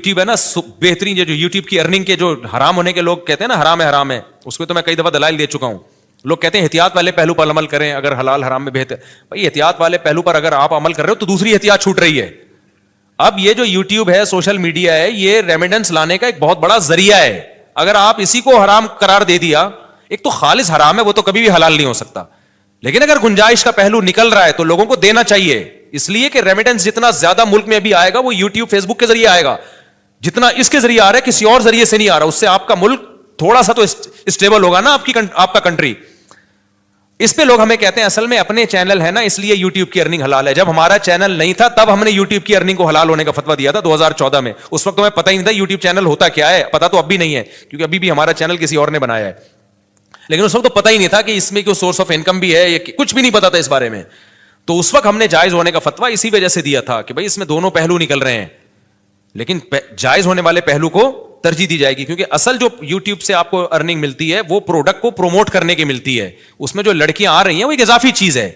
YouTube ہے نا بہترین, جو یوٹیوب کی ارننگ کے جو حرام ہونے کے لوگ کہتے ہیں نا حرام ہے, اس کو تو میں کئی دفعہ دلائل دے چکا ہوں. لوگ کہتے ہیں احتیاط والے پہلو پر عمل کریں اگر حلال حرام میں بہتر. بھائی احتیاط والے پہلو پر اگر آپ عمل کر رہے ہو تو دوسری احتیاط چھوٹ رہی ہے. اب یہ جو یوٹیوب ہے, سوشل میڈیا ہے, یہ ریمیڈنس لانے کا ایک بہت بڑا ذریعہ ہے. اگر آپ اسی کو حرام قرار دے دیا, ایک تو خالص حرام ہے, وہ تو کبھی بھی حلال نہیں ہو سکتا, لیکن اگر گنجائش کا پہلو نکل رہا ہے تو لوگوں کو دینا چاہیے. اس لیے کہ ریمیڈنس جتنا زیادہ ملک میں ابھی آئے گا وہ یوٹیوب فیس بک کے ذریعے آئے گا. جتنا اس کے ذریعے آ رہا ہے کسی اور ذریعے سے نہیں آ رہا. اس سے آپ کا ملک تھوڑا سا تو اسٹیبل ہوگا نا, آپ کا کنٹری. اس پہ لوگ ہمیں کہتے ہیں اصل میں اپنے چینل ہے نا اس لیے یوٹیوب کی ارننگ حلال ہے. جب ہمارا چینل نہیں تھا تب ہم نے یوٹیوب کی ارننگ کو حلال ہونے کا فتویٰ دیا تھا 2014 میں. اس وقت تو ہمیں پتہ ہی نہیں تھا یوٹیوب چینل ہوتا کیا ہے, پتہ تو اب بھی نہیں ہے کیونکہ ابھی بھی ہمارا چینل کسی اور نے بنایا ہے. لیکن اس وقت تو پتہ ہی نہیں تھا کہ اس میں کوئی سورس آف انکم بھی ہے, کچھ بھی نہیں پتا تھا اس بارے میں. تو اس وقت ہم نے جائز ہونے کا فتویٰ اسی وجہ سے دیا تھا کہ بھائی اس میں دونوں پہلو نکل رہے ہیں, لیکن جائز ہونے والے پہلو کو ترجیح دی جائے گی, کیونکہ اصل جو یوٹیوب سے آپ کو ارننگ ملتی ہے وہ پروڈکٹ کو پروموٹ کرنے کی ملتی ہے. اس میں جو لڑکیاں آ رہی ہیں وہ ایک اضافی چیز ہے.